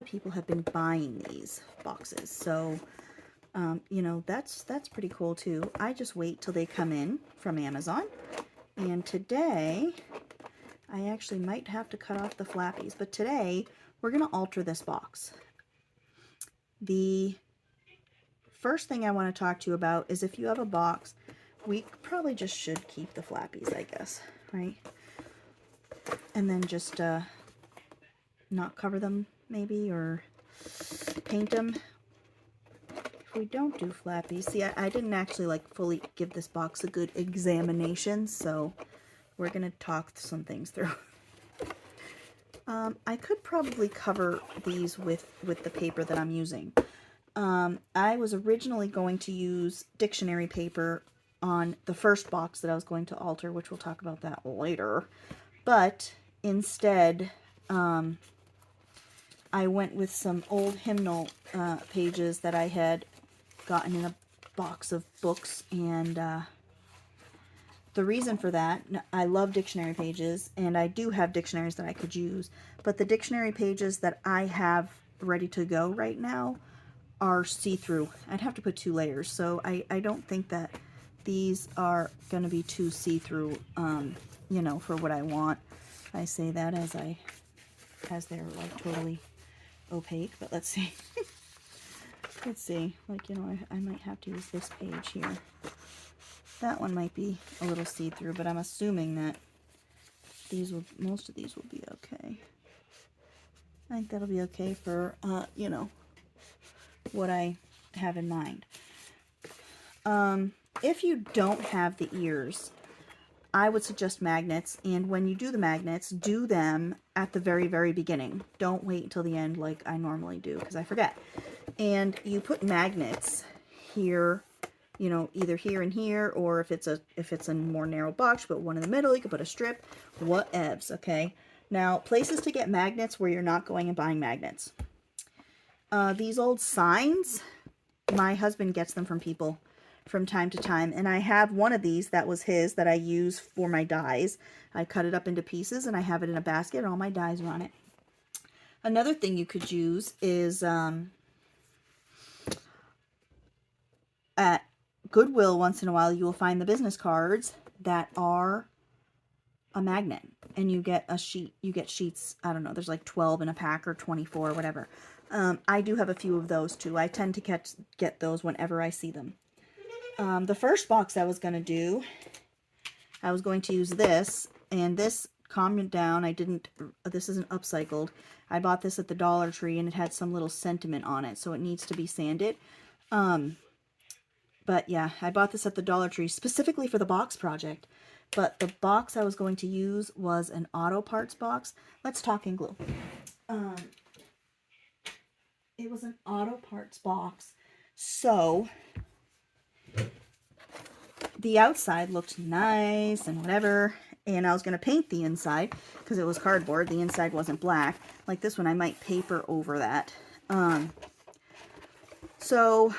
people have been buying these boxes. So, you know, that's pretty cool too. I just wait till they come in from Amazon. And today, I actually might have to cut off the flappies, but today we're going to alter this box. The first thing I want to talk to you about is if you have a box, we probably just should keep the flappies, I guess, right? And then just not cover them maybe, or paint them. If we don't do flappies, see, I didn't actually like fully give this box a good examination, so we're going to talk some things through. I could probably cover these with the paper that I'm using. I was originally going to use dictionary paper on the first box that I was going to alter, which we'll talk about that later. But instead, I went with some old hymnal pages that I had gotten in a box of books, and the reason for that, I love dictionary pages, and I do have dictionaries that I could use, but the dictionary pages that I have ready to go right now are see-through. I'd have to put 2 layers, so I don't think that these are going to be too see-through, you know, for what I want. I say that as they're like totally opaque, but let's see. Let's see, like, you know, I might have to use this page here. That one might be a little see-through, but I'm assuming that most of these will be okay. I think that'll be okay for, you know, what I have in mind. If you don't have the ears, I would suggest magnets, and when you do the magnets, do them at the very, very beginning. Don't wait until the end like I normally do, because I forget. And you put magnets here, you know, either here and here, or if it's a more narrow box, you put one in the middle, you can put a strip, whatevs, okay? Now, places to get magnets where you're not going and buying magnets. These old signs, my husband gets them from people from time to time, and I have one of these that was his that I use for my dies. I cut it up into pieces, and I have it in a basket, and all my dies are on it. Another thing you could use is at Goodwill, once in a while, you will find the business cards that are a magnet, and you get a sheet. You get sheets, I don't know, there's like 12 in a pack or 24 or whatever. I do have a few of those too. I tend to get those whenever I see them. The first box I was going to do, I was going to use this, and this calmed down. This isn't upcycled. I bought this at the Dollar Tree, and it had some little sentiment on it, so it needs to be sanded. But yeah, I bought this at the Dollar Tree specifically for the box project. But the box I was going to use was an auto parts box. Let's talk in glue. It was an auto parts box. So the outside looked nice and whatever. And I was going to paint the inside because it was cardboard. The inside wasn't black. Like this one, I might paper over that. So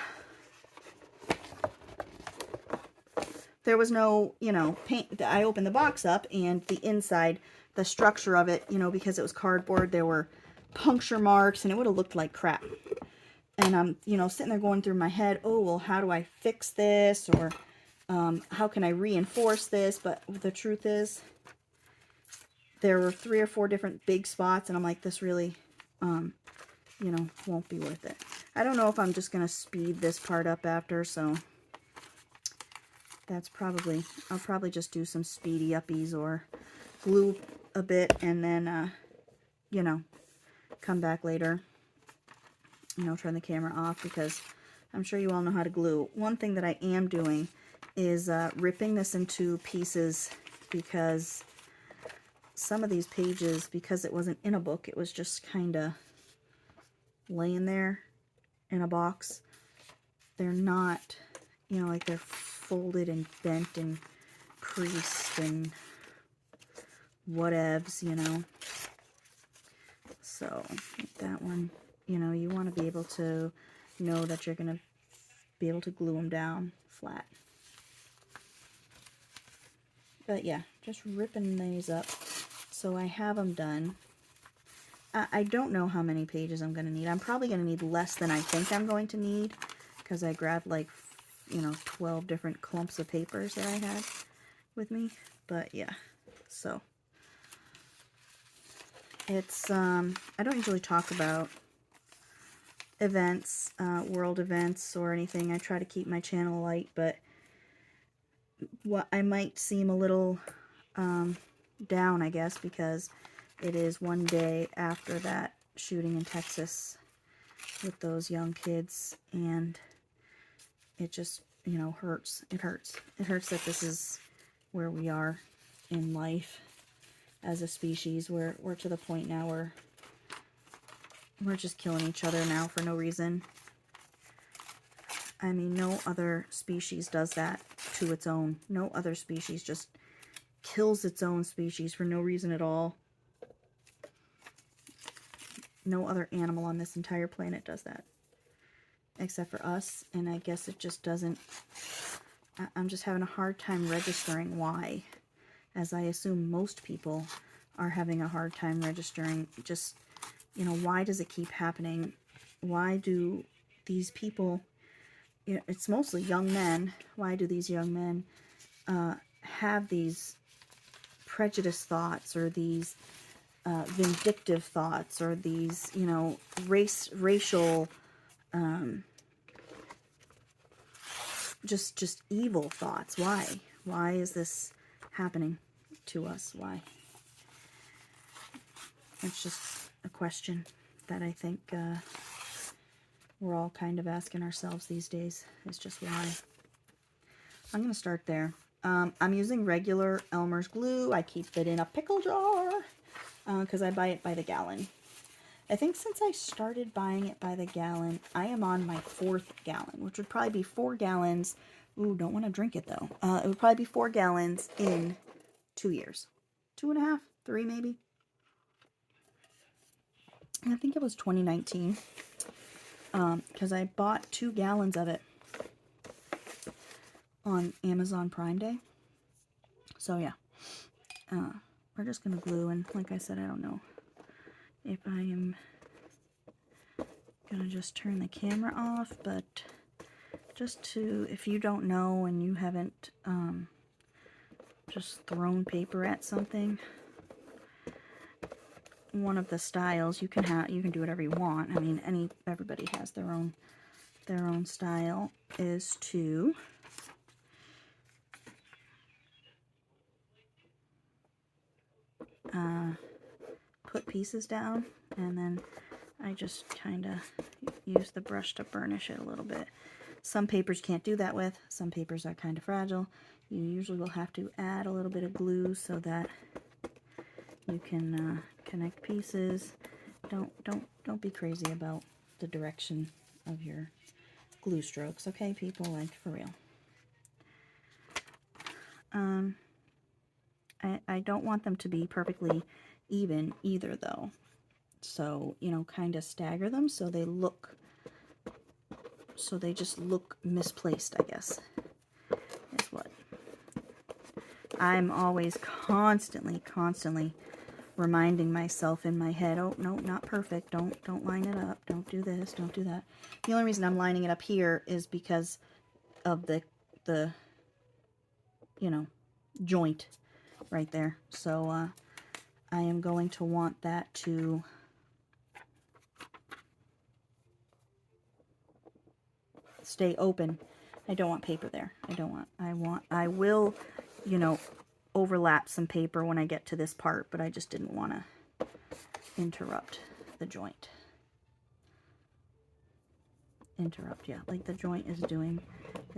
there was no, you know, paint. I opened the box up, and the inside, the structure of it, you know, because it was cardboard, there were puncture marks, and it would have looked like crap. And I'm, you know, sitting there going through my head, oh, well, how do I fix this? Or how can I reinforce this? But the truth is, there were 3 or 4 different big spots, and I'm like, this really, you know, won't be worth it. I don't know if I'm just going to speed this part up after, so that's probably, I'll probably just do some speedy uppies or glue a bit and then, you know, come back later, you know, turn the camera off, because I'm sure you all know how to glue. One thing that I am doing is ripping this into pieces, because some of these pages, because it wasn't in a book, it was just kind of laying there in a box. They're not, you know, like they're folded and bent and creased and whatevs, you know. So that one, you know, you want to be able to know that you're going to be able to glue them down flat. But yeah, just ripping these up. So I have them done. I don't know how many pages I'm going to need. I'm probably going to need less than I think I'm going to need, because I grabbed like, you know, 12 different clumps of papers that I had with me. But yeah, so it's, I don't usually talk about events, world events or anything. I try to keep my channel light, but what I might seem a little down, I guess, because it is one day after that shooting in Texas with those young kids, and it just, you know, hurts. It hurts. It hurts that this is where we are in life as a species. We're to the point now where we're just killing each other now for no reason. I mean, no other species does that to its own. No other species just kills its own species for no reason at all. No other animal on this entire planet does that. Except for us, and I guess it just doesn't... I'm just having a hard time registering why. As I assume most people are having a hard time registering. Just, you know, why does it keep happening? Why do these people... You know, it's mostly young men. Why do these young men have these prejudiced thoughts, or these vindictive thoughts, or these, you know, racial, just evil thoughts? Why? Why is this happening to us? Why? It's just a question that I think we're all kind of asking ourselves these days. It's just why. I'm going to start there. I'm using regular Elmer's glue. I keep it in a pickle jar because I buy it by the gallon. I think since I started buying it by the gallon, I am on my 4th gallon, which would probably be 4 gallons. Ooh, don't want to drink it though. It would probably be 4 gallons in 2 years. 2.5, 3 maybe. I think it was 2019. Because I bought 2 gallons of it on Amazon Prime Day. So yeah, we're just gonna glue, and like I said, I don't know if I am gonna just turn the camera off, but just to, if you don't know and you haven't just thrown paper at something, one of the styles you can do whatever you want. I mean, everybody has their own style, is to put pieces down, and then I just kind of use the brush to burnish it a little bit. Some papers can't do that with. Some papers are kind of fragile. You usually will have to add a little bit of glue so that you can connect pieces. Don't be crazy about the direction of your glue strokes, okay, people? Like, for real. I don't want them to be perfectly even either, though. So, you know, kind of stagger them so they just look misplaced, I guess, is what. I'm always constantly reminding myself in my head, oh, no, not perfect. Don't line it up. Don't do this. Don't do that. The only reason I'm lining it up here is because of the you know, joint right there. So, I am going to want that to stay open. I don't want paper there. I will, you know, overlap some paper when I get to this part, but I just didn't want to interrupt the joint. Interrupt, yeah, like the joint is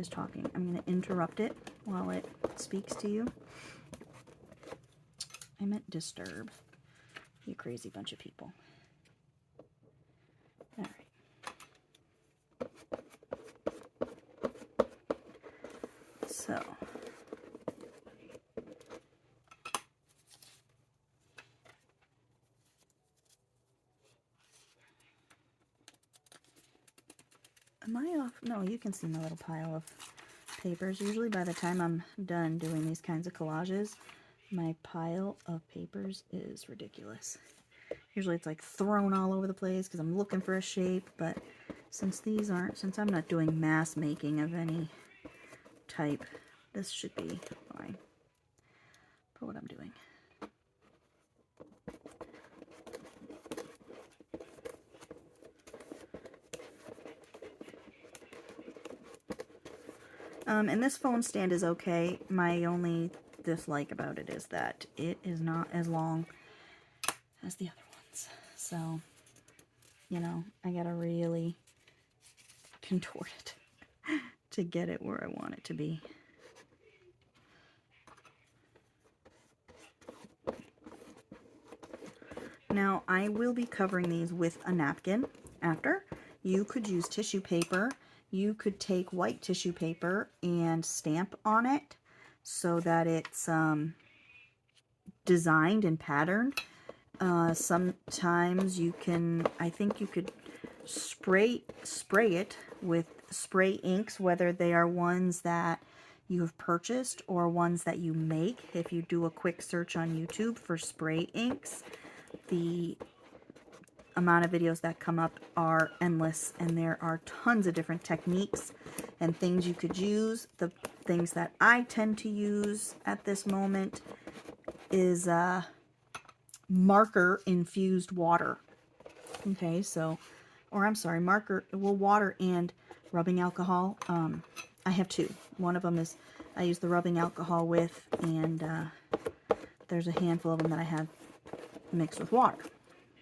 talking. I'm going to interrupt it while it speaks to you. I meant disturb. You crazy bunch of people. All right. So, am I off? No, you can see my little pile of papers. Usually by the time I'm done doing these kinds of collages, my pile of papers is ridiculous. Usually it's like thrown all over the place because I'm looking for a shape, but since I'm not doing mass making of any type, this should be fine for what I'm doing. And this phone stand is okay. My only dislike about it is that it is not as long as the other ones. So, you know, I gotta really contort it to get it where I want it to be. Now, I will be covering these with a napkin after. You could use tissue paper. You could take white tissue paper and stamp on it so that it's designed and patterned. Sometimes you can, I think you could spray it with spray inks, whether they are ones that you have purchased or ones that you make. If you do a quick search on YouTube for spray inks, the amount of videos that come up are endless, and there are tons of different techniques and things you could use. The things that I tend to use at this moment is marker infused water. Okay, so, or I'm sorry, water and rubbing alcohol. I have two. One of them is I use the rubbing alcohol with, and there's a handful of them that I have mixed with water.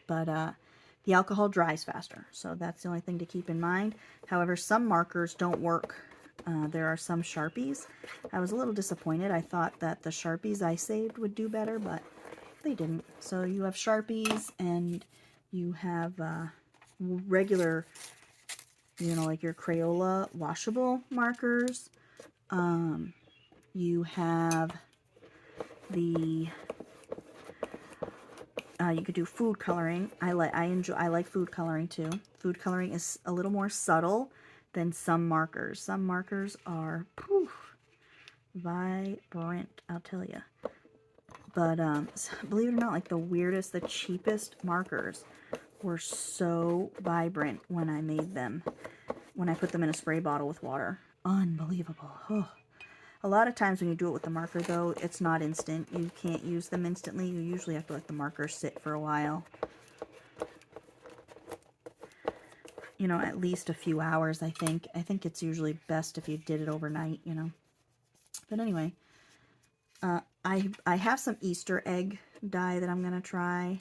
But the alcohol dries faster, so that's the only thing to keep in mind. However, some markers don't work. There are some Sharpies. I was a little disappointed. I thought that the Sharpies I saved would do better, but they didn't. So you have Sharpies, and you have regular, you know, like your Crayola washable markers. You have the you could do food coloring. I like food coloring too. Food coloring is a little more subtle than some markers. Some markers are poof, vibrant, I'll tell you. But believe it or not, like the cheapest markers were so vibrant when I made them, when I put them in a spray bottle with water. Unbelievable. Oh. A lot of times when you do it with the marker, though, it's not instant. You can't use them instantly. You usually have to let the marker sit for a while. You know, at least a few hours, I think. I think it's usually best if you did it overnight, you know. But anyway, I have some Easter egg dye that I'm going to try.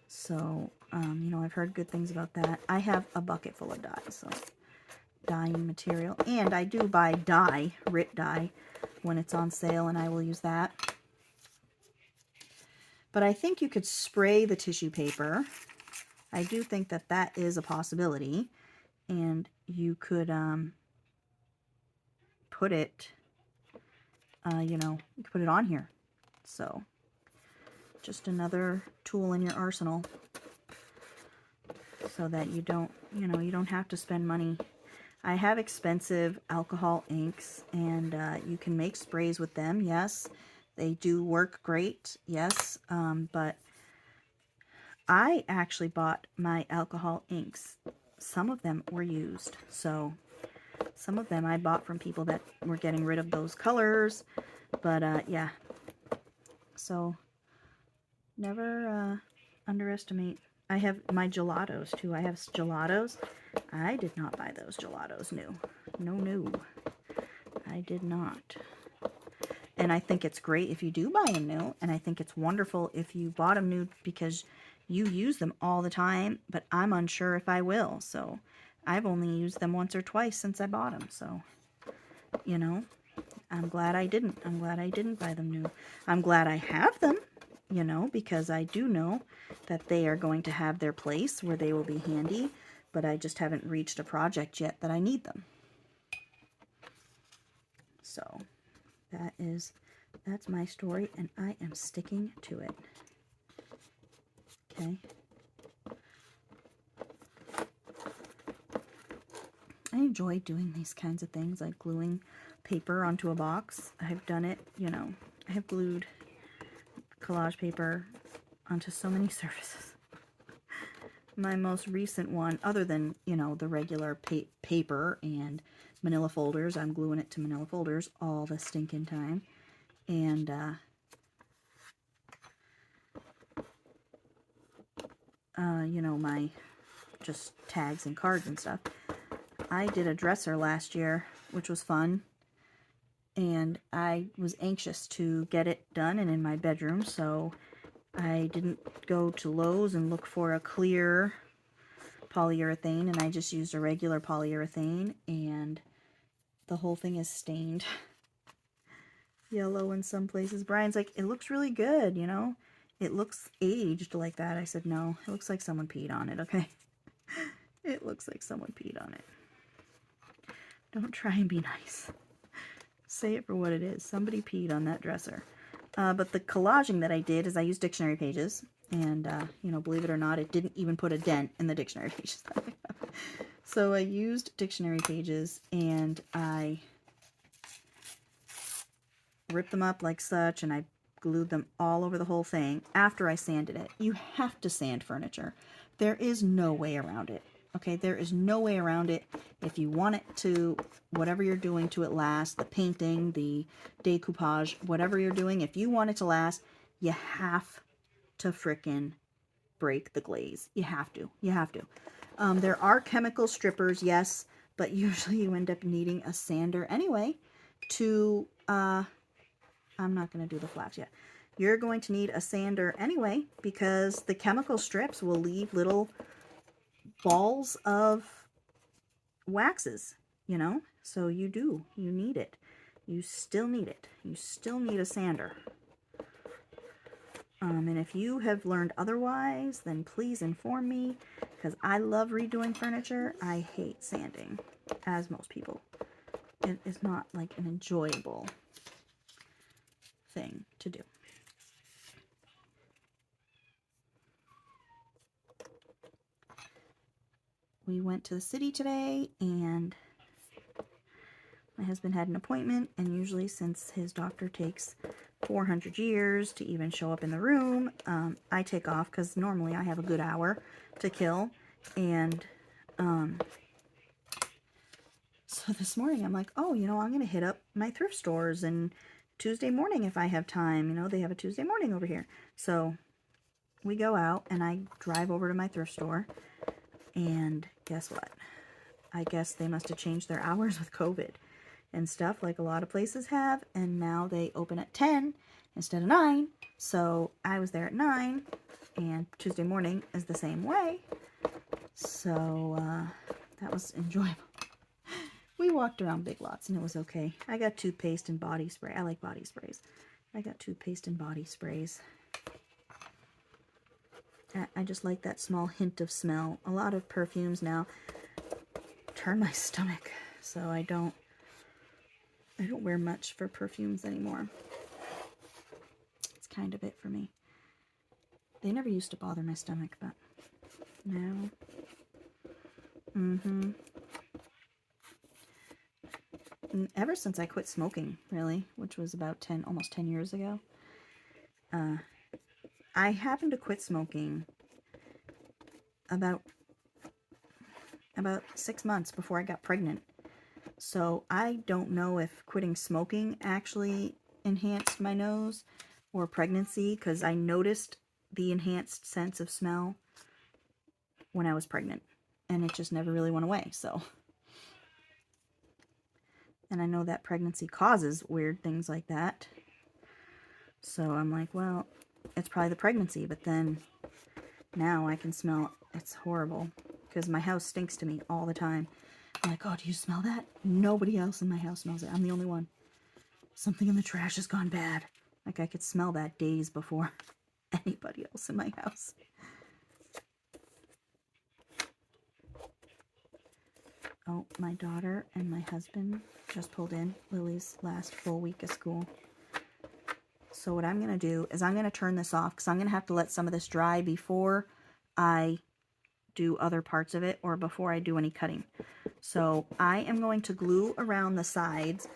So, you know, I've heard good things about that. I have a bucket full of dye, so dyeing material. And I do buy dye, RIT dye, when it's on sale, and I will use that. But I think you could spray the tissue paper. I do think that that is a possibility. And you could put it, you know, you could put it on here. So, just another tool in your arsenal so that you don't, you know, you don't have to spend money. I have expensive alcohol inks, and you can make sprays with them. Yes, they do work great. Yes, but I actually bought my alcohol inks. Some of them were used, so some of them I bought from people that were getting rid of those colors. But yeah, so never underestimate. I have my gelatos too. I have gelatos. I did not buy those gelatos new. No, I did not. And I think it's great if you do buy them new, and I think it's wonderful if you bought them new because you use them all the time, but I'm unsure if I will. So I've only used them once or twice since I bought them. So, you know, I'm glad I didn't. I'm glad I didn't buy them new. I'm glad I have them, you know, because I do know that they are going to have their place where they will be handy, but I just haven't reached a project yet that I need them. So that's my story, and I am sticking to it. Okay. I enjoy doing these kinds of things, like gluing paper onto a box. I've done it, you know, I have glued collage paper onto so many surfaces. My most recent one, other than, you know, the regular paper and manila folders, I'm gluing it to manila folders all the stinking time. And, you know, my just tags and cards and stuff. I did a dresser last year, which was fun. And I was anxious to get it done and in my bedroom, so I didn't go to Lowe's and look for a clear polyurethane, and I just used a regular polyurethane, and the whole thing is stained yellow in some places. Brian's like, it looks really good, you know? It looks aged like that. I said, no, it looks like someone peed on it, okay? It looks like someone peed on it. Don't try and be nice. Say it for what it is. Somebody peed on that dresser. But the collaging that I did is I used dictionary pages. And, you know, believe it or not, it didn't even put a dent in the dictionary pages that I have. So I used dictionary pages and I ripped them up like such, and I glued them all over the whole thing after I sanded it. You have to sand furniture. There is no way around it. Okay, there is no way around it. If you want it to, whatever you're doing to it last, the painting, the decoupage, whatever you're doing, if you want it to last, you have to frickin' break the glaze. You have to. You have to. There are chemical strippers, yes, but usually you end up needing a sander anyway to, I'm not going to do the flaps yet. You're going to need a sander anyway because the chemical strips will leave little balls of waxes, you know? So you need it. You still need it. You still need a sander. And if you have learned otherwise, then please inform me, because I love redoing furniture. I hate sanding, as most people. It is not like an enjoyable thing to do. We went to the city today, and my husband had an appointment, and usually since his doctor takes 400 years to even show up in the room, I take off because normally I have a good hour to kill. And so this morning I'm like, oh, you know, I'm going to hit up my thrift stores, and Tuesday morning if I have time, you know, they have a Tuesday morning over here. So we go out and I drive over to my thrift store, and guess what? I guess they must have changed their hours with COVID and stuff, like a lot of places have, and now they open at 10 instead of 9. So I was there at 9, and Tuesday morning is the same way. So that was enjoyable. We walked around Big Lots and it was okay. I got toothpaste and body spray. I like body sprays. I got toothpaste and body sprays. I just like that small hint of smell. A lot of perfumes now turn my stomach, so I don't wear much for perfumes anymore. It's kind of it for me. They never used to bother my stomach, but now. And ever since I quit smoking, really, which was about almost 10 years ago, I happened to quit smoking about 6 months before I got pregnant. So I don't know if quitting smoking actually enhanced my nose or pregnancy, because I noticed the enhanced sense of smell when I was pregnant, and it just never really went away. So, and I know that pregnancy causes weird things like that. So I'm like, well, it's probably the pregnancy, but then now I can smell, it's horrible, because my house stinks to me all the time. I'm like, oh, do you smell that? Nobody else in my house smells it. I'm the only one. Something in the trash has gone bad. Like, I could smell that days before anybody else in my house. Oh, my daughter and my husband just pulled in. Lily's last full week of school. So what I'm going to do is I'm going to turn this off, because I'm going to have to let some of this dry before I do other parts of it, or before I do any cutting. So I am going to glue around the sides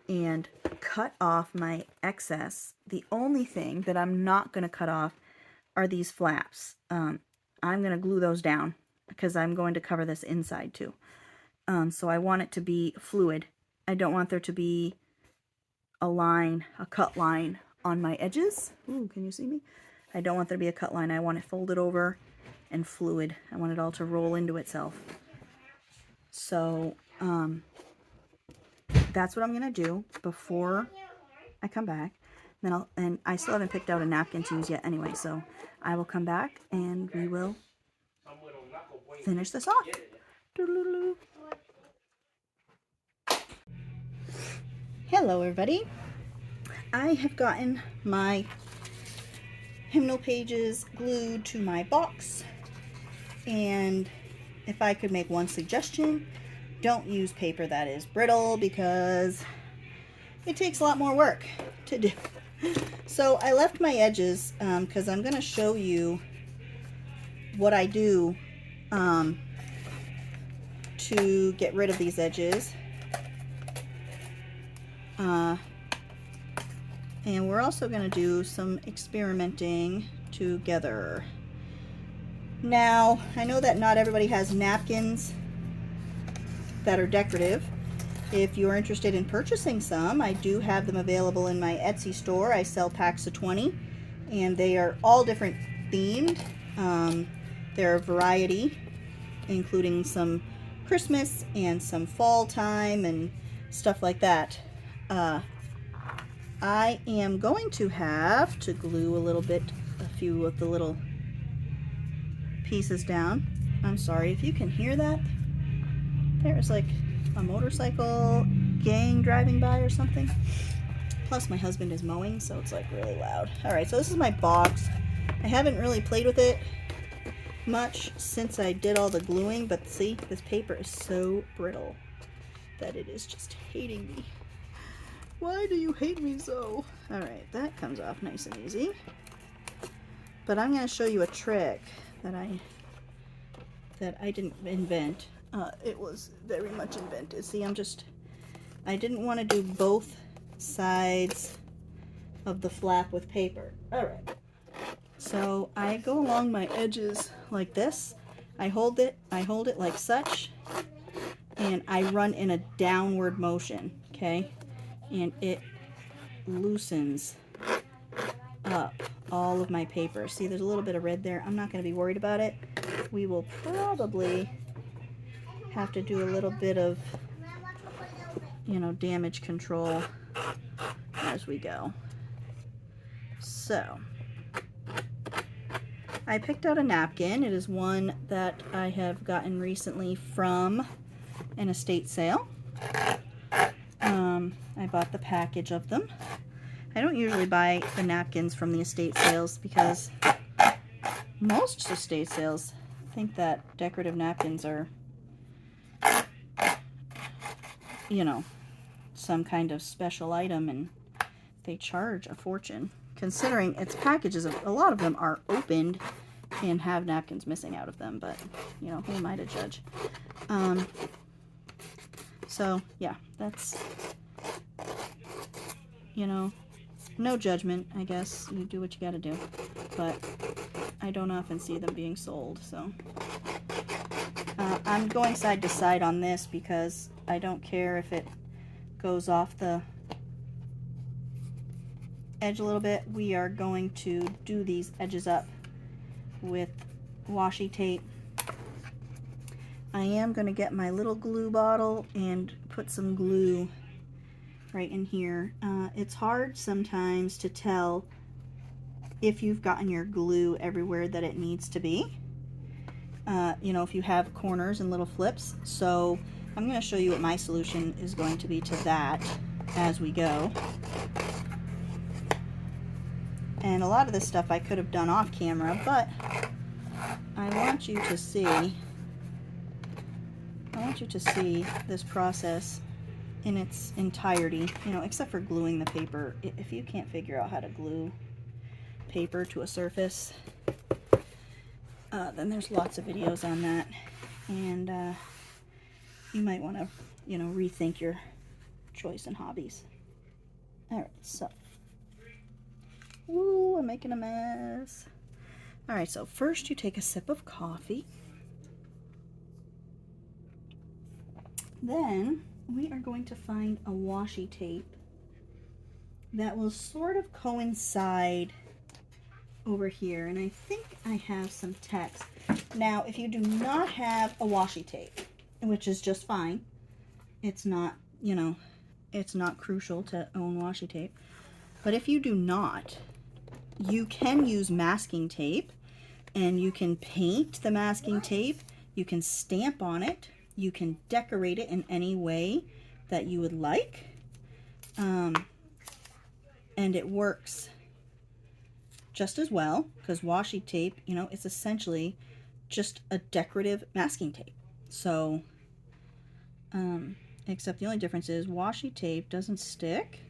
and cut off my excess. The only thing that I'm not going to cut off are these flaps. I'm going to glue those down because I'm going to cover this inside too. So I want it to be fluid. I don't want there to be a line, a cut line on my edges. Ooh, can you see me? I don't want there to be a cut line. I want it folded over and fluid. I want it all to roll into itself. So that's what I'm going to do before I come back. Then and I still haven't picked out a napkin to use yet anyway, so I will come back and we will finish this off. Hello everybody. I have gotten my hymnal pages glued to my box, and if I could make one suggestion, don't use paper that is brittle because it takes a lot more work to do. So I left my edges because I'm going to show you what I do to get rid of these edges. And we're also going to do some experimenting together. Now, I know that not everybody has napkins that are decorative. If you're interested in purchasing some, I do have them available in my Etsy store. I sell packs of 20, and they are all different themed. They're a variety, including some Christmas and some fall time and stuff like that. I am going to have to glue a few of the little pieces down. I'm sorry if you can hear that. There's like a motorcycle gang driving by or something. Plus my husband is mowing, so it's like really loud. Alright, so this is my box. I haven't really played with it much since I did all the gluing, but see, this paper is so brittle that it is just hating me. Why do you hate me so? Alright, that comes off nice and easy. But I'm going to show you a trick that I didn't invent. It was very much invented. See, I didn't want to do both sides of the flap with paper. Alright. So I go along my edges like this. I hold it like such, and I run in a downward motion, okay? And it loosens up all of my paper. See, there's a little bit of red there. I'm not going to be worried about it. We will probably have to do a little bit of, damage control as we go. So, I picked out a napkin. It is one that I have gotten recently from an estate sale. I bought the package of them. I don't usually buy the napkins from the estate sales because most estate sales think that decorative napkins are, some kind of special item, and they charge a fortune. Considering its packages, a lot of them are opened and have napkins missing out of them, but, who am I to judge? So, yeah, that's, no judgment, I guess. You do what you gotta do. But I don't often see them being sold, so. I'm going side to side on this because I don't care if it goes off the edge a little bit. We are going to do these edges up with washi tape. I am going to get my little glue bottle and put some glue right in here. It's hard sometimes to tell if you've gotten your glue everywhere that it needs to be. If you have corners and little flips. So I'm going to show you what my solution is going to be to that as we go. And a lot of this stuff I could have done off camera, but I want you to see this process in its entirety, except for gluing the paper. If you can't figure out how to glue paper to a surface, then there's lots of videos on that, and you might want to, rethink your choice in hobbies. Alright, so, ooh, I'm making a mess. All right, so first you take a sip of coffee. Then we are going to find a washi tape that will sort of coincide over here. And I think I have some text. Now, if you do not have a washi tape, which is just fine, it's not, you know, it's not crucial to own washi tape. But if you do not, you can use masking tape, and you can paint the masking tape, you can stamp on it, you can decorate it in any way that you would like. And it works just as well, because washi tape, you know, it's essentially just a decorative masking tape. So, except the only difference is washi tape doesn't stick.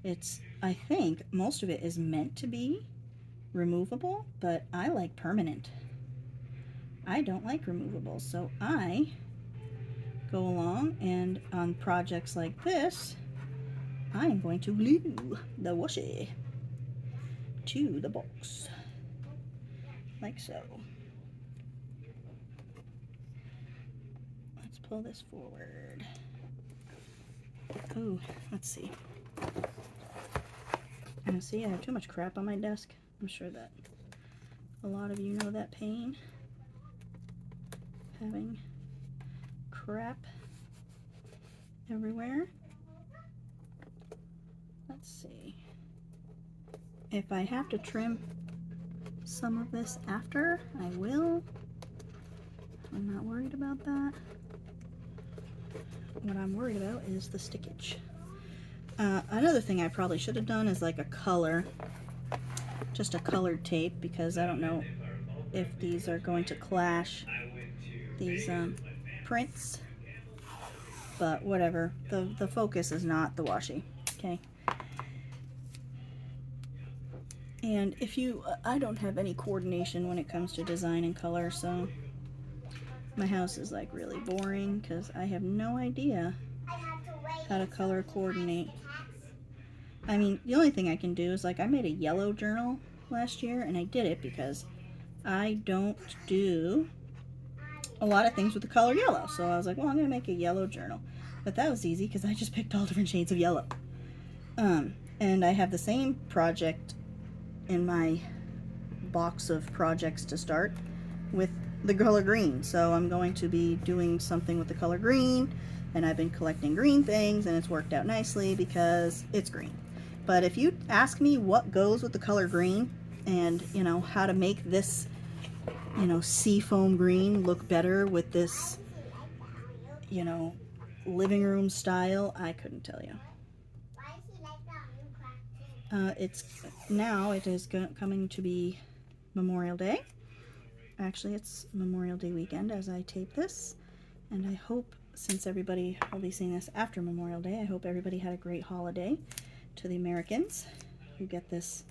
It's, I think, most of it is meant to be removable, but I like permanent. I don't like removable, so I go along and on projects like this, I am going to glue the washi to the box, like so. Let's pull this forward. Oh, let's see. See, I have too much crap on my desk. I'm sure that a lot of you know that pain. Having crap everywhere. Let's see. If I have to trim some of this after, I will. I'm not worried about that. What I'm worried about is the stickage. Another thing I probably should have done is like a color, just a colored tape, because I don't know if these are going to clash, these prints, but whatever. The focus is not the washi, okay? And if you, I don't have any coordination when it comes to design and color, so my house is like really boring because I have no idea how to color coordinate. I mean, the only thing I can do is, like, I made a yellow journal last year, and I did it because I don't do a lot of things with the color yellow. So I was like, well, I'm going to make a yellow journal. But that was easy because I just picked all different shades of yellow. And I have the same project in my box of projects to start with the color green. So I'm going to be doing something with the color green, and I've been collecting green things, and it's worked out nicely because it's green. But if you ask me what goes with the color green and, you know, how to make this, you know, seafoam green look better with this, you know, living room style, I couldn't tell you. It is coming to be Memorial Day. Actually, it's Memorial Day weekend as I tape this, and I hope, since everybody will be seeing this after Memorial Day, I hope everybody had a great holiday. To the Americans who get this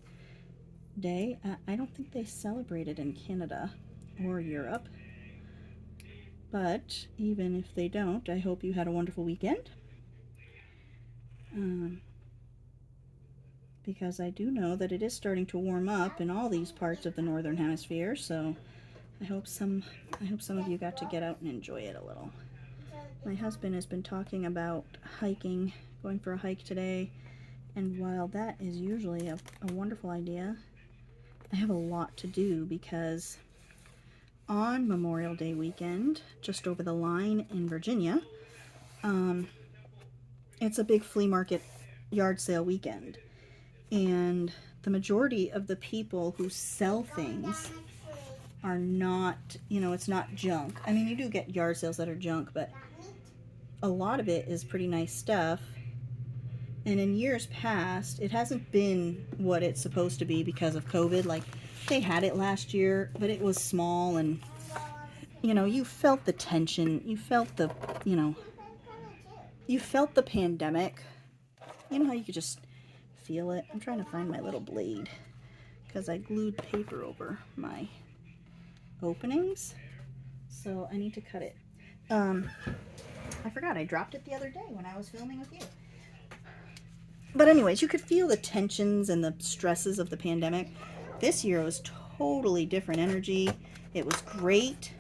day. I don't think they celebrate it in Canada or Europe, but even if they don't, I hope you had a wonderful weekend. Because I do know that it is starting to warm up in all these parts of the northern hemisphere, so I hope some of you got to get out and enjoy it a little. My husband has been talking about hiking, going for a hike today, and while that is usually a wonderful idea, I have a lot to do because on Memorial Day weekend, just over the line in Virginia, it's a big flea market yard sale weekend. And the majority of the people who sell things are not, you know, it's not junk. I mean, you do get yard sales that are junk, but a lot of it is pretty nice stuff. And in years past, it hasn't been what it's supposed to be because of COVID. Like, they had it last year, but it was small, and, you know, you felt the tension. You felt the, you know, you felt the pandemic. You know how you could just feel it? I'm trying to find my little blade because I glued paper over my openings. So I need to cut it. I forgot I dropped it the other day when I was filming with you. But anyways, you could feel the tensions and the stresses of the pandemic. This year was totally different energy. It was great.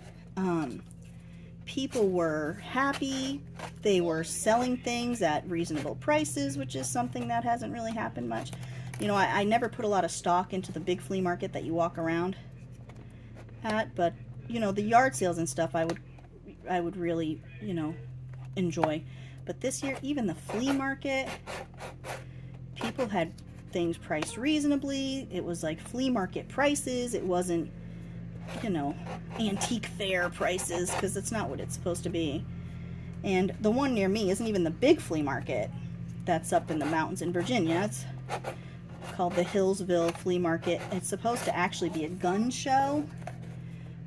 People were happy. They were selling things at reasonable prices, which is something that hasn't really happened much. You know, I never put a lot of stock into the big flea market that you walk around at, but you know, the yard sales and stuff I would really, you know, enjoy. But this year, even the flea market, people had things priced reasonably. It was like flea market prices. It wasn't, you know, antique fair prices, because it's not what it's supposed to be. And the one near me isn't even the big flea market that's up in the mountains in Virginia. It's called the Hillsville Flea Market. It's supposed to actually be a gun show,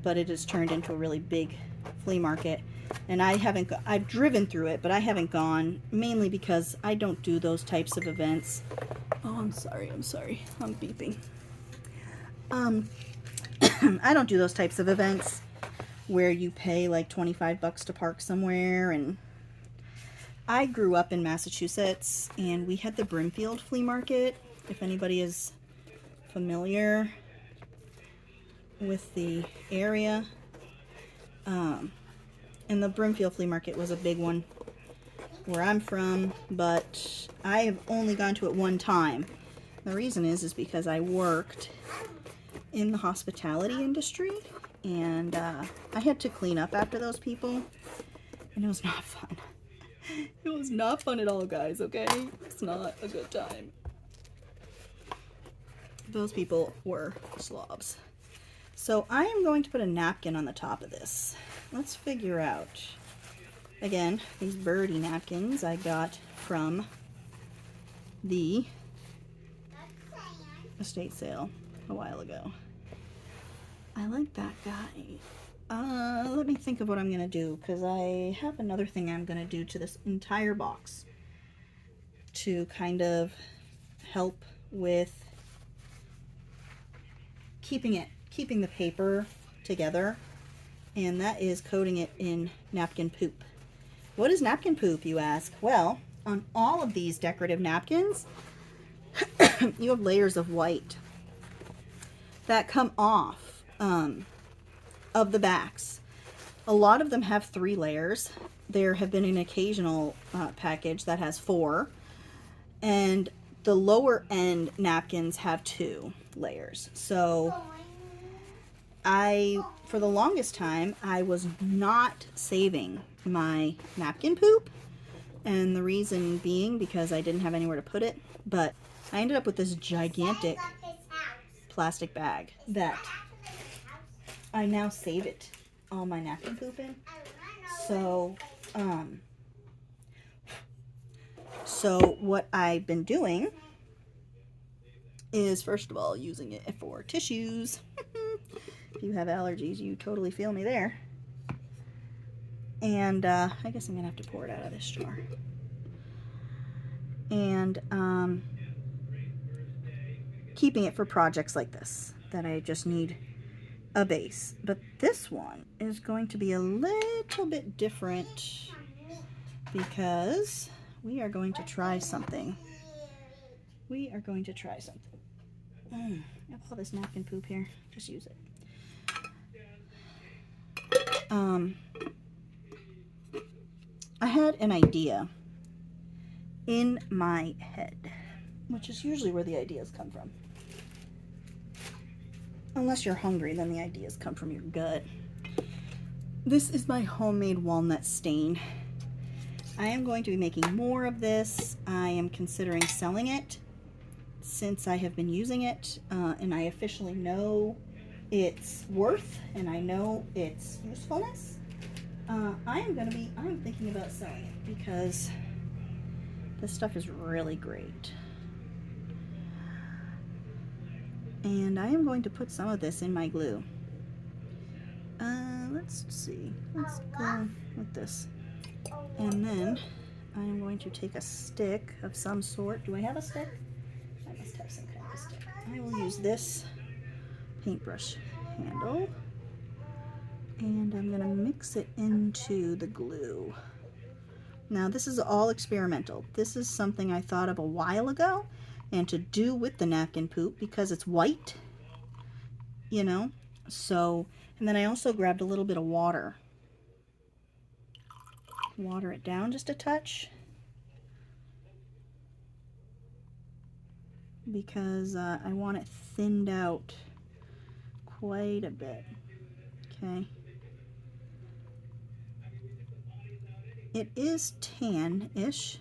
but it has turned into a really big flea market. And I've driven through it, but I haven't gone, mainly because I don't do those types of events. Oh, I'm sorry, I'm beeping. I don't do those types of events where you pay like 25 bucks to park somewhere. And I grew up in Massachusetts, and we had the Brimfield Flea Market, if anybody is familiar with the area. And the Brimfield Flea Market was a big one where I'm from, but I have only gone to it one time. The reason is because I worked in the hospitality industry, and I had to clean up after those people, and it was not fun. It was not fun at all, guys, okay? It's not a good time. Those people were slobs. So I am going to put a napkin on the top of this. Let's figure out. Again, these birdie napkins I got from the estate sale a while ago. I like that guy. Let me think of what I'm going to do, because I have another thing I'm going to do to this entire box to kind of help with keeping the paper together, and that is coating it in napkin poop. What is napkin poop, you ask? Well, on all of these decorative napkins, you have layers of white that come off of the backs. A lot of them have 3 layers. There have been an occasional package that has 4, and the lower end napkins have 2 layers. So for the longest time, I was not saving my napkin poop, and the reason being because I didn't have anywhere to put it. But I ended up with this gigantic plastic bag that I now save it, all my napkin poop in. So what I've been doing is, first of all, using it for tissues. If you have allergies, you totally feel me there. And I guess I'm gonna have to pour it out of this jar. And keeping it for projects like this that I just need a base. But this one is going to be a little bit different because we are going to try something. I have all this napkin poop here. Just use it. I had an idea in my head, which is usually where the ideas come from. Unless you're hungry, then the ideas come from your gut. This is my homemade walnut stain. I am going to be making more of this. I am considering selling it since I have been using it, and I officially know its worth and I know its usefulness. I'm thinking about selling it because this stuff is really great. And I am going to put some of this in my glue. Let's see. Let's go with this. And then I am going to take a stick of some sort. Do I have a stick? I must have some kind of a stick. I will use this paintbrush handle. And I'm going to mix it into the glue. Now this is all experimental. This is something I thought of a while ago, and to do with the napkin poop because it's white you know? So, and then I also grabbed a little bit of water. Water it down just a touch. Because I want it thinned out quite a bit. Okay. It is tan-ish.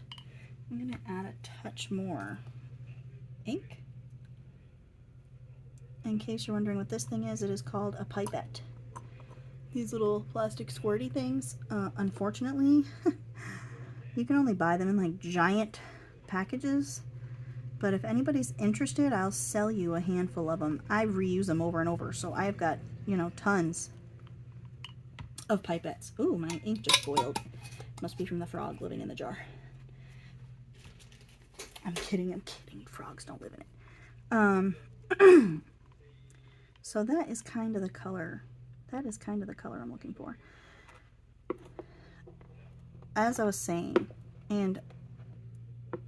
I'm going to add a touch more ink. In case you're wondering what this thing is, it is called a pipette. These little plastic squirty things, unfortunately, you can only buy them in like giant packages. But if anybody's interested, I'll sell you a handful of them. I reuse them over and over, so I've got, you know, tons of pipettes. Ooh, my ink just boiled. Must be from the frog living in the jar. I'm kidding. Frogs don't live in it. So that is kind of the color. That is kind of the color I'm looking for. As I was saying, and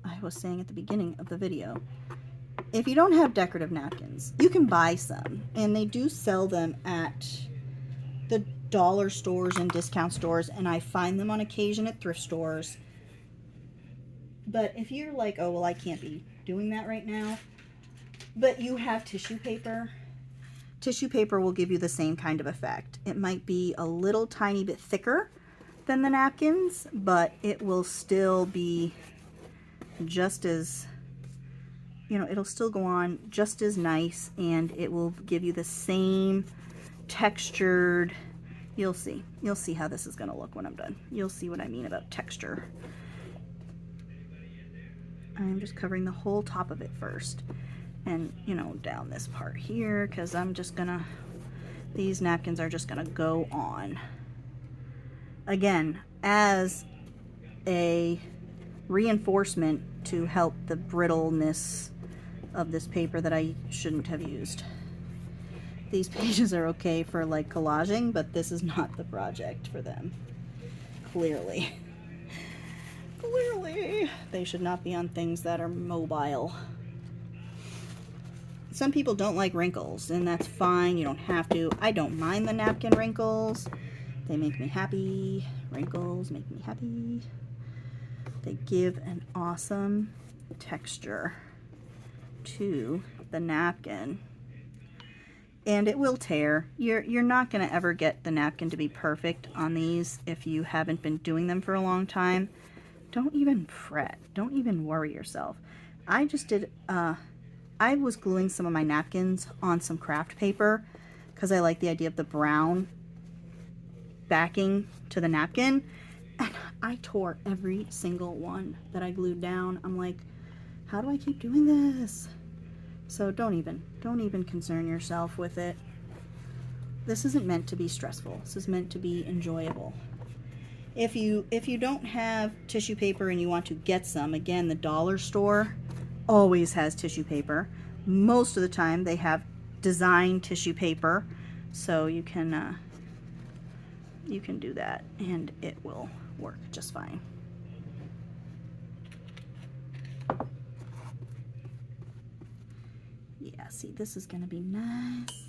I was saying at the beginning of the video, if you don't have decorative napkins, you can buy some. And they do sell them at the dollar stores and discount stores, and I find them on occasion at thrift stores. But if you're like, oh, well, I can't be doing that right now, but you have tissue paper, tissue paper will give you the same kind of effect. It might be a little tiny bit thicker than the napkins, but it will still be just as, you know, it'll still go on just as nice, and it will give you the same textured, you'll see how this is going to look when I'm done. You'll see what I mean about texture. I'm just covering the whole top of it first, and, you know, down this part here, because I'm just gonna, these napkins are just gonna go on. Again, as a reinforcement to help the brittleness of this paper that I shouldn't have used. These pages are okay for like collaging, but this is not the project for them. Clearly. Clearly. They should not be on things that are mobile. Some people don't like wrinkles, and that's fine. You don't have to. I don't mind the napkin wrinkles. They make me happy. Wrinkles make me happy. They give an awesome texture to the napkin. And it will tear. You're not going to ever get the napkin to be perfect on these if you haven't been doing them for a long time. Don't even fret. Don't even worry yourself. I just did, I was gluing some of my napkins on some craft paper because I like the idea of the brown backing to the napkin. And I tore every single one that I glued down. I'm like, how do I keep doing this? So don't even concern yourself with it. This isn't meant to be stressful. This is meant to be enjoyable. If you don't have tissue paper and you want to get some, again, the dollar store always has tissue paper. Most of the time they have design tissue paper, so you can do that and it will work just fine. Yeah, see, this is going to be nice.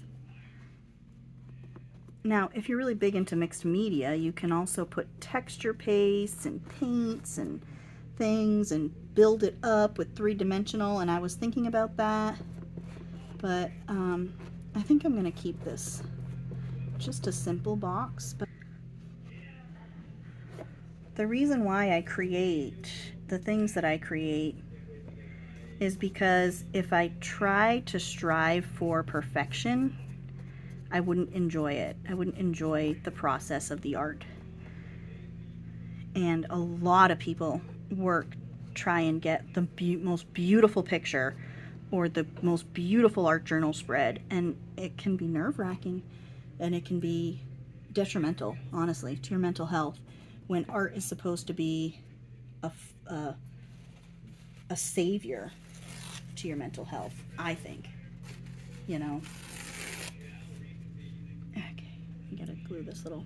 Now, if you're really big into mixed media, you can also put texture pastes and paints and things and build it up with three-dimensional, and I was thinking about that, but I think I'm going to keep this just a simple box. But the reason why I create the things that I create is because if I try to strive for perfection, I wouldn't enjoy it. I wouldn't enjoy the process of the art. And a lot of people try and get the most beautiful picture or the most beautiful art journal spread, and it can be nerve-wracking and it can be detrimental, honestly, to your mental health when art is supposed to be a savior to your mental health, I think, you know. Okay, you gotta glue this little.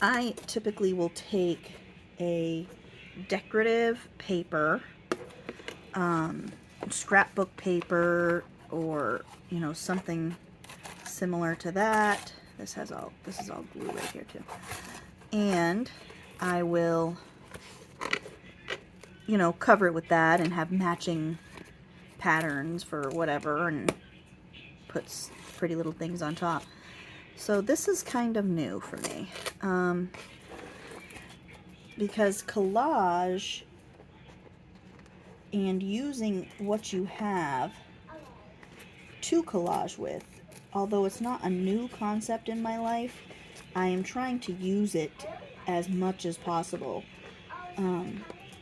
I typically will take a decorative paper, scrapbook paper, or, you know, something similar to that. This is all glue right here too. And I will, you know, cover it with that and have matching patterns for whatever and put pretty little things on top. So this is kind of new for me. Because collage and using what you have to collage with, although it's not a new concept in my life, I am trying to use it as much as possible.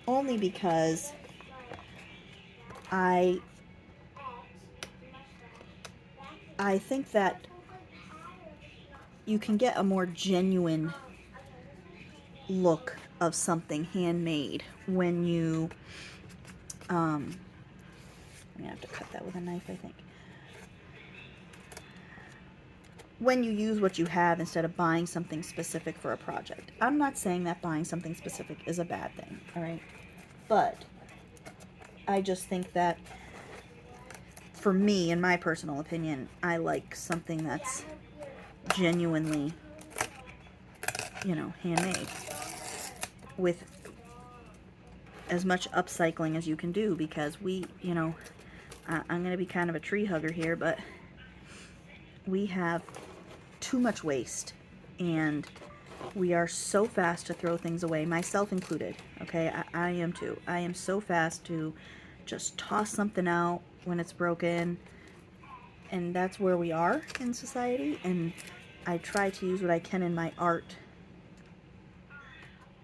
Only because I think that you can get a more genuine look of something handmade when you, I'm gonna have to cut that with a knife, I think. When you use what you have instead of buying something specific for a project. I'm not saying that buying something specific is a bad thing, all right? But I just think that for me, in my personal opinion, I like something that's genuinely, you know, handmade with as much upcycling as you can do, because we, you know, I'm going to be kind of a tree hugger here, but we have too much waste and we are so fast to throw things away, myself included. Okay, I am too. I am so fast to just toss something out when it's broken, and that's where we are in society. And I try to use what I can in my art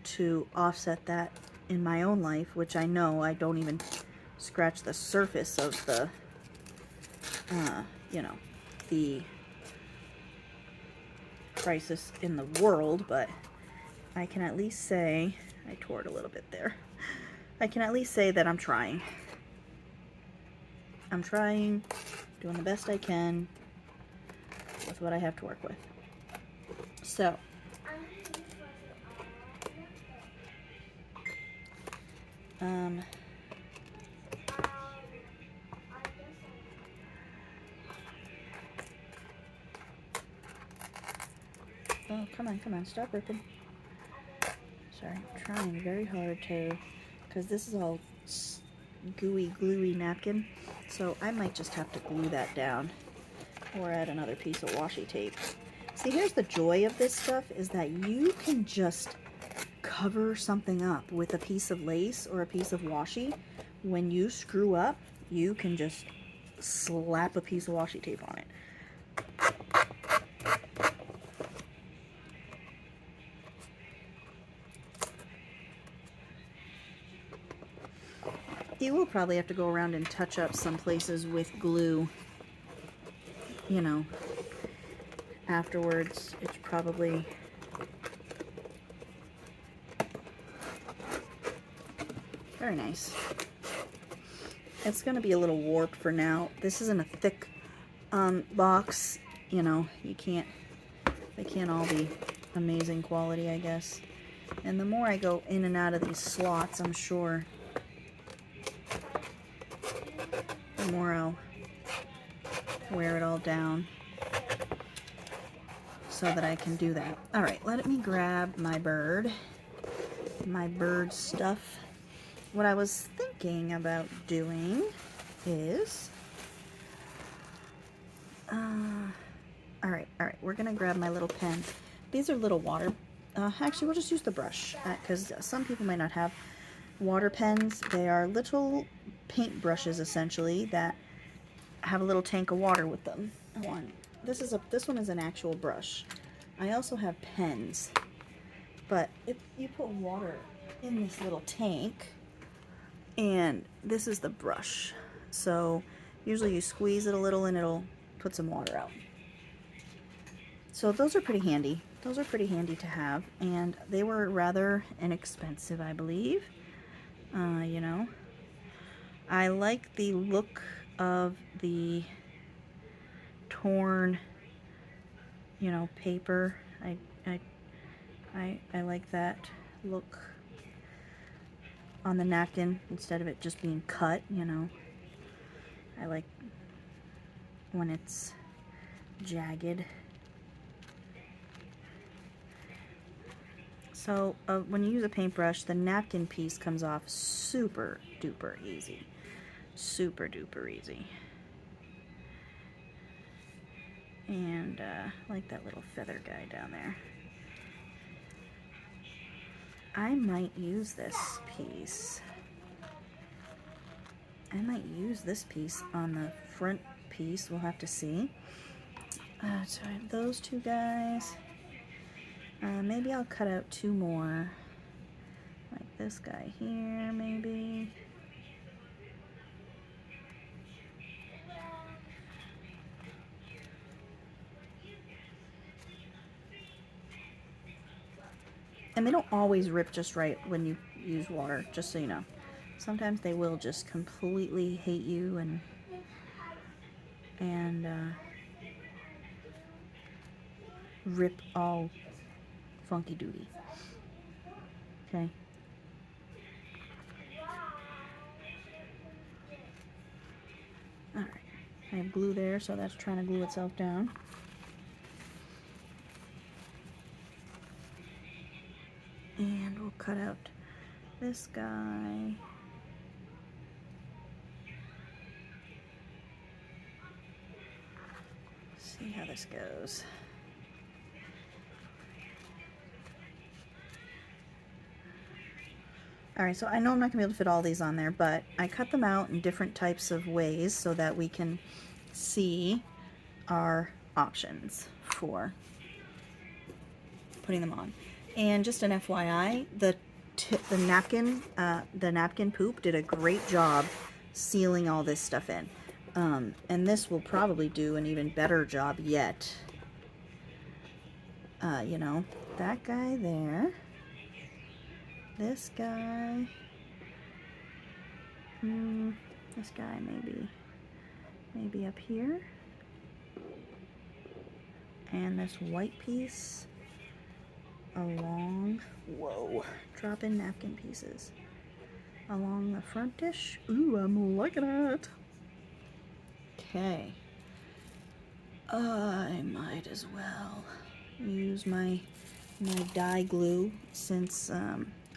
to offset that in my own life, which I know I don't even scratch the surface of the, you know, the crisis in the world, but I can at least say, I tore it a little bit there, I can at least say that I'm trying. I'm trying, doing the best I can with what I have to work with. So, oh, come on, stop ripping. Sorry, I'm trying very hard to, because this is all gooey, gluey napkin, so I might just have to glue that down or add another piece of washi tape. See, here's the joy of this stuff, is that you can just cover something up with a piece of lace or a piece of washi. When you screw up, you can just slap a piece of washi tape on it. You will probably have to go around and touch up some places with glue, you know, afterwards. It's probably very nice. It's going to be a little warped for now. This isn't a thick box, you know, they can't all be amazing quality, I guess. And the more I go in and out of these slots, I'm sure the more I'll wear it all down so that I can do that. All right, let me grab my bird stuff. What I was thinking about doing is, all right, we're gonna grab my little pen. These are little water, actually we'll just use the brush, because some people might not have water pens. They are little paint brushes essentially that have a little tank of water with them. This one is an actual brush. I also have pens, but if you put water in this little tank, and this is the brush. So usually you squeeze it a little and it'll put some water out. So those are pretty handy. Those are pretty handy to have, and they were rather inexpensive, I believe. You know, I like the look of the torn, you know, paper. I like that look on the napkin instead of it just being cut, you know. I like when it's jagged. So when you use a paintbrush, the napkin piece comes off super duper easy. Super duper easy. And like that little feather guy down there. I might use this piece. I might use this piece on the front piece. We'll have to see. So I have those two guys. Maybe I'll cut out two more. Like this guy here, maybe. And they don't always rip just right when you use water, just so you know. Sometimes they will just completely hate you and rip all funky doody. Okay. Alright. I have glue there, so that's trying to glue itself down. And we'll cut out this guy. See how this goes. Alright, so I know I'm not going to be able to fit all these on there, but I cut them out in different types of ways so that we can see our options for putting them on. And just an FYI, the napkin poop did a great job sealing all this stuff in. And this will probably do an even better job yet. You know, that guy there. This guy. This guy maybe up here. And this white piece along, whoa, drop in napkin pieces along the front dish. Ooh, I'm liking it. Okay. I might as well use my dye glue since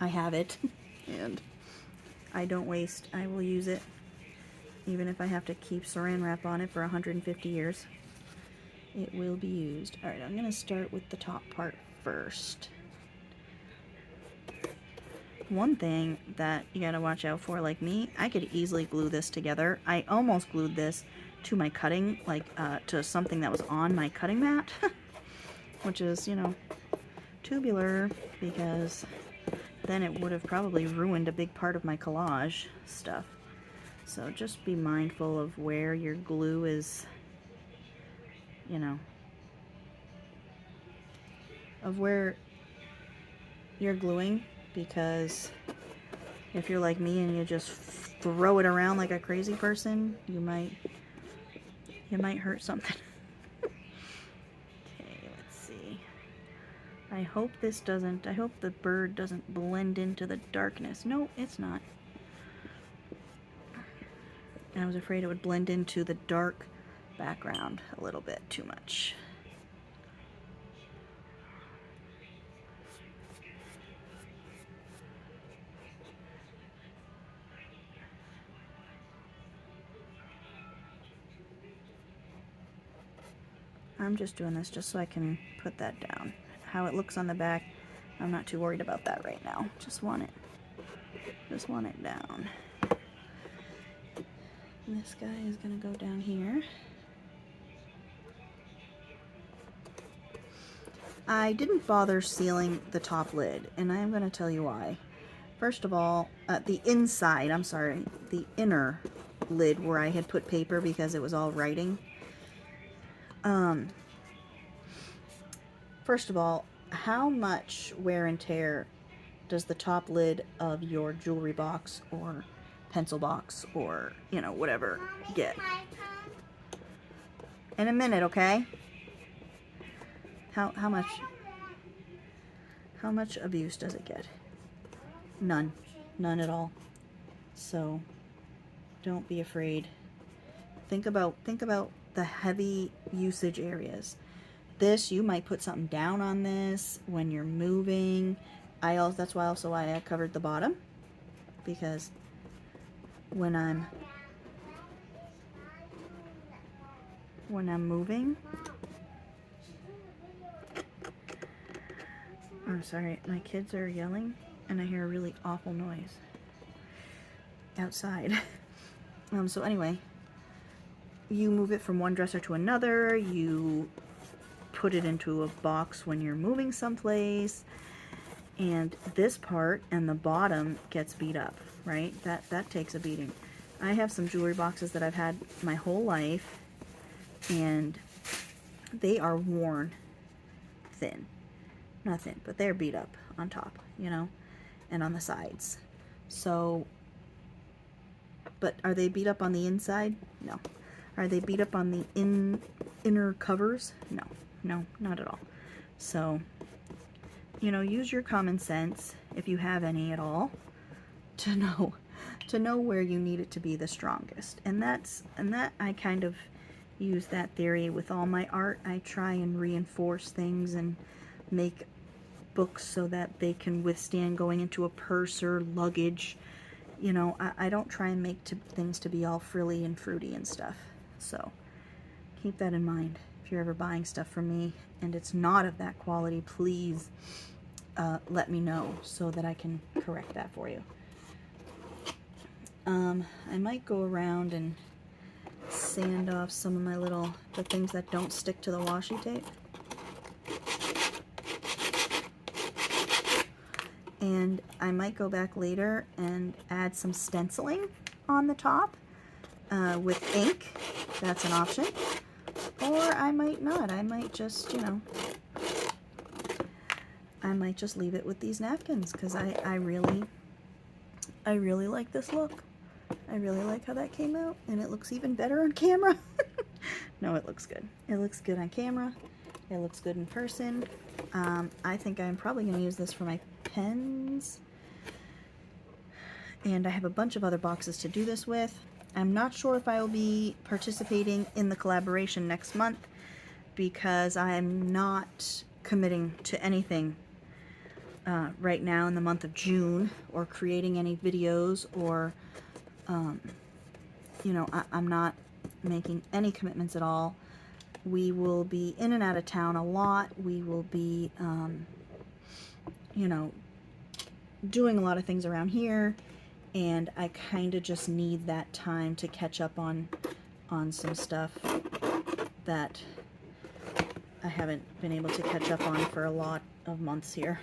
I have it and I don't waste. I will use it even if I have to keep saran wrap on it for 150 years. It will be used. Alright, I'm going to start with the top part first. One thing that you gotta watch out for, like me, I could easily glue this together. I almost glued this to my cutting, like to something that was on my cutting mat, which is, you know, tubular, because then it would have probably ruined a big part of my collage stuff. So just be mindful of where your glue is, you know, of where you're gluing, because if you're like me and you just throw it around like a crazy person, you might hurt something. Okay, let's see. I hope the bird doesn't blend into the darkness. No, it's not. I was afraid it would blend into the dark background a little bit too much. I'm just doing this just so I can put that down. How it looks on the back, I'm not too worried about that right now. Just want it down. And this guy is gonna go down here. I didn't bother sealing the top lid, and I'm gonna tell you why. First of all, the inner lid where I had put paper because it was all writing. First of all, how much wear and tear does the top lid of your jewelry box or pencil box or, you know, whatever get? In a minute, okay? How much abuse does it get? None. None at all. So don't be afraid. Think about the heavy usage areas. This, you might put something down on this when you're moving. That's why I covered the bottom, because when I'm moving. I'm sorry, my kids are yelling and I hear a really awful noise outside. So anyway, you move it from one dresser to another, you put it into a box when you're moving someplace, and this part and the bottom gets beat up, right? That takes a beating. I have some jewelry boxes that I've had my whole life, and they are worn thin. Not thin, but they're beat up on top, you know, and on the sides. So, but are they beat up on the inside? No. Are they beat up on the inner covers? No. No, not at all. So, you know, use your common sense, if you have any at all, to know where you need it to be the strongest. And that I kind of use that theory with all my art. I try and reinforce things and make books so that they can withstand going into a purse or luggage. You know, I don't try and make things to be all frilly and fruity and stuff. So keep that in mind. If you're ever buying stuff from me and it's not of that quality, please let me know so that I can correct that for you. I might go around and sand off some of the things that don't stick to the washi tape. And I might go back later and add some stenciling on the top with ink. That's an option. Or I might not. I might just, you know, I might just leave it with these napkins, because I really like this look. I really like how that came out, and it looks even better on camera. No, it looks good. It looks good on camera. It looks good in person. I think I'm probably going to use this for my pens. And I have a bunch of other boxes to do this with. I'm not sure if I will be participating in the collaboration next month, because I'm not committing to anything right now in the month of June, or creating any videos, or you know, I'm not making any commitments at all. We will be in and out of town a lot. We will be you know, doing a lot of things around here, and I kind of just need that time to catch up on some stuff that I haven't been able to catch up on for a lot of months here.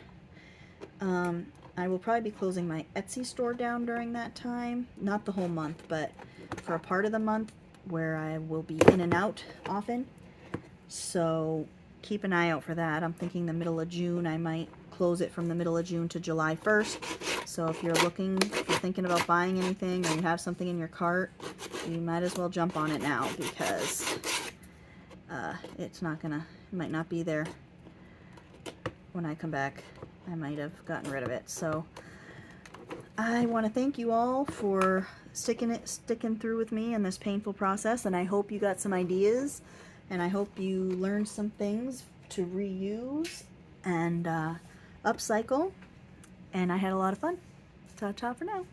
I will probably be closing my Etsy store down during that time. Not the whole month, but for a part of the month where I will be in and out often. So keep an eye out for that. I'm thinking the middle of June. I might close it from the middle of June to July 1st. So if you're thinking about buying anything, or you have something in your cart, you might as well jump on it now, because it might not be there when I come back. I might have gotten rid of it. So I want to thank you all for sticking through with me in this painful process, and I hope you got some ideas, and I hope you learned some things to reuse and upcycle, and I had a lot of fun. Ta-ta for now.